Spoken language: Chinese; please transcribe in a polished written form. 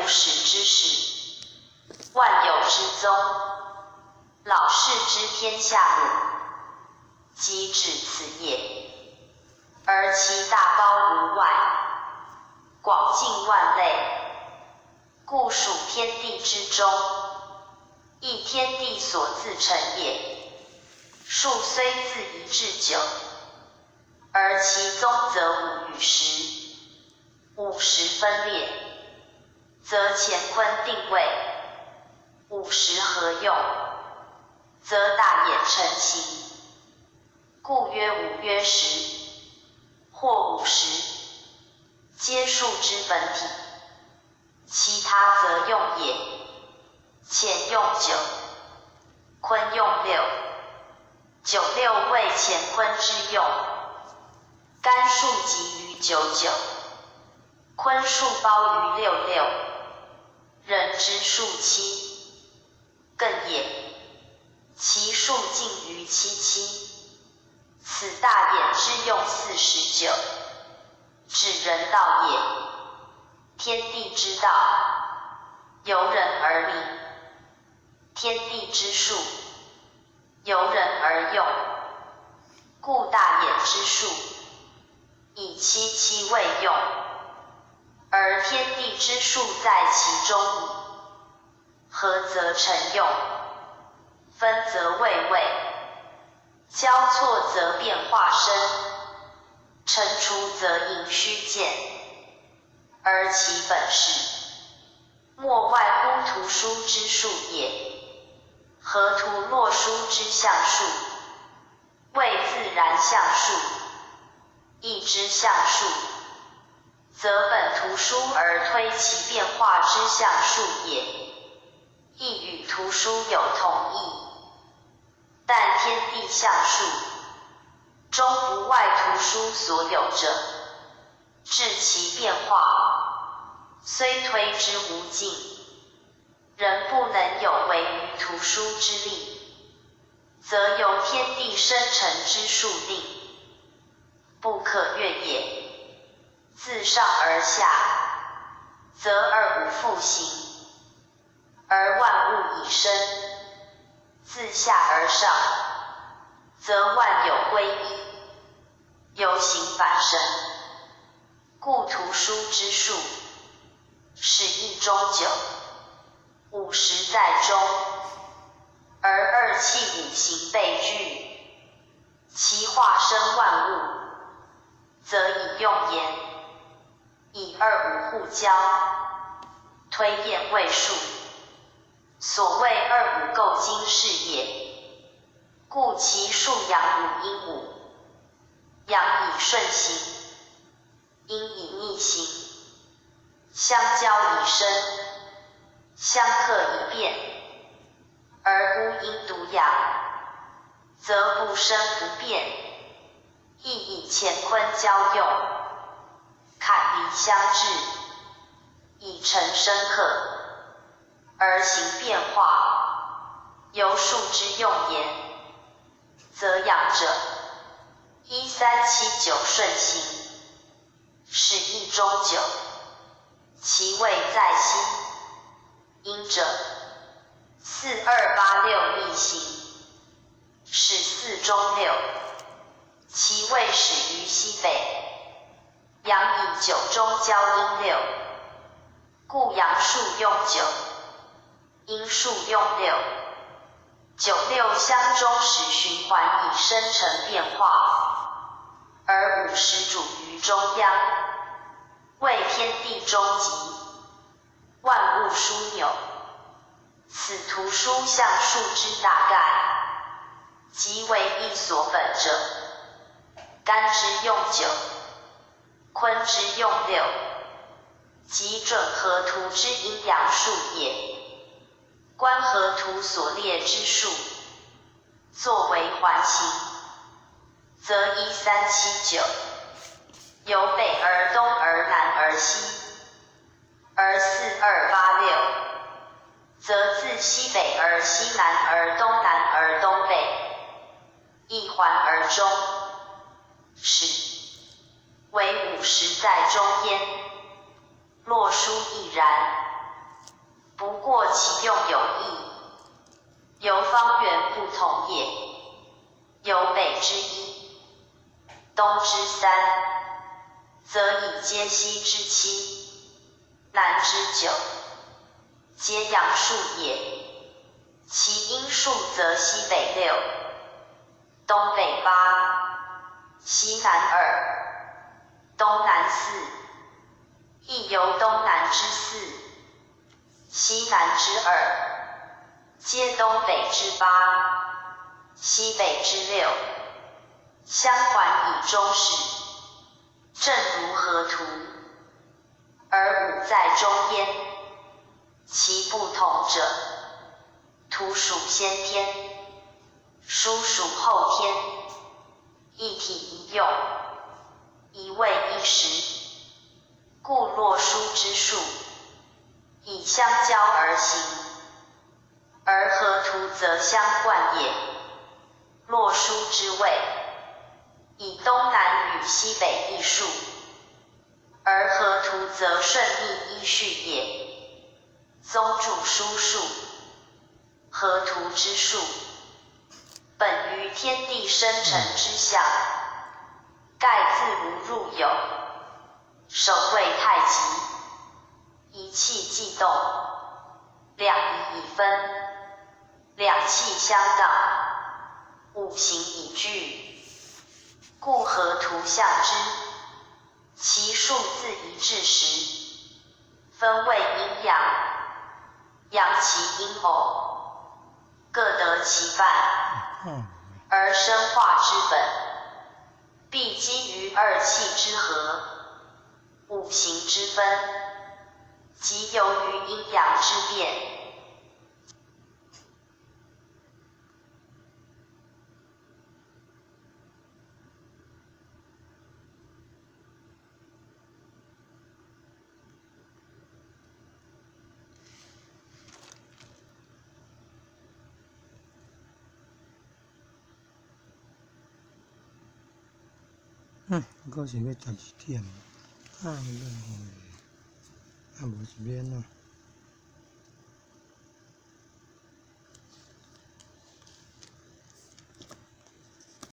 始之始，万有之宗。老氏知天下母，即指此也。而其大包无外，广尽万类，故属天地之中，亦天地所自成也。数虽自一至九，而其宗则五与十，五十分裂，则乾坤定位，五十合用，则大衍成形。故曰五曰十，或五十，皆数之本体。其他则用也。乾用九，坤用六，九六为乾坤之用。干数集于九九，坤数包于六六，人之数七，艮也。其数尽于七七，此大衍之用49，指人道也。天地之道，由人而立；天地之术，由人而用。故大衍之术，以七七为用，而天地之术在其中矣。合则成用，分则位位，交错则变化生，乘除则盈虚见。而其本始，莫外乎图书之术也。何图洛书之象数？谓自然象数。亦之象数，则本图书而推其变化之象数也，亦与图书有同义。但天地象数，终不外图书所有者，至其变化，虽推之无尽，仍不能有违于图书之力，则由天地生成之数定，不可越也。自上而下，则二五复形，而万物以生；自下而上，则万有归一，有形反生。故图书之术，是一中九，五十在中，而二气五行备具，其化生万物，则以用言，以二五互交，推演位数，所谓二五构精是也。故其数阳五阴五，阳以顺行，阴以逆行，相交以生，相克以变。而孤阴独阳，则不生不变，亦以乾坤交用，坎离相制，以成生克，而行变化，由数之用言，则阳者1379顺行，是一中九，其位在心；阴者4286逆行，是四中六，其位始于西北。阳以九中交阴六，故阳数用九，阴数用六，九六相中使循环以生成变化，而五十主于中央，为天地终极，万物枢纽。此图书象数之大概，即为一所本者。干之用九，坤之用六，即准合图之阴阳数也。观合图所列之数，作为环形，则1379，由北而东而南而西；而4286，则自西北而西南而东南而东北，一环而中，始为50在中焉。洛书亦然。过其用有异，由方圆不同也。由北之一，东之三，则以皆西之七，南之九，皆阳数也。其阴数则西北六，东北八，西南二，东南四，亦由东南之四，西南之二，皆东北之八，西北之六，相环以中始，正如河图，而五在中焉。其不同者，图属先天，书属后天，一体一用，一位一时，故洛书之术，以相交而行，而河图则相贯也。洛书之谓，以东南与西北易数，而河图则顺逆依序也。宗注书数，河图之术，本于天地生成之象，盖自无入有，首位太极，一气既动，两仪已分，两气相当，五行已具，故河图象之。其数自一至十，分为阴阳，阳其阴偶，各得其半，而生化之本，必基于二气之和，五行之分，即由于阴阳之变。搁是要12点，无一免咯。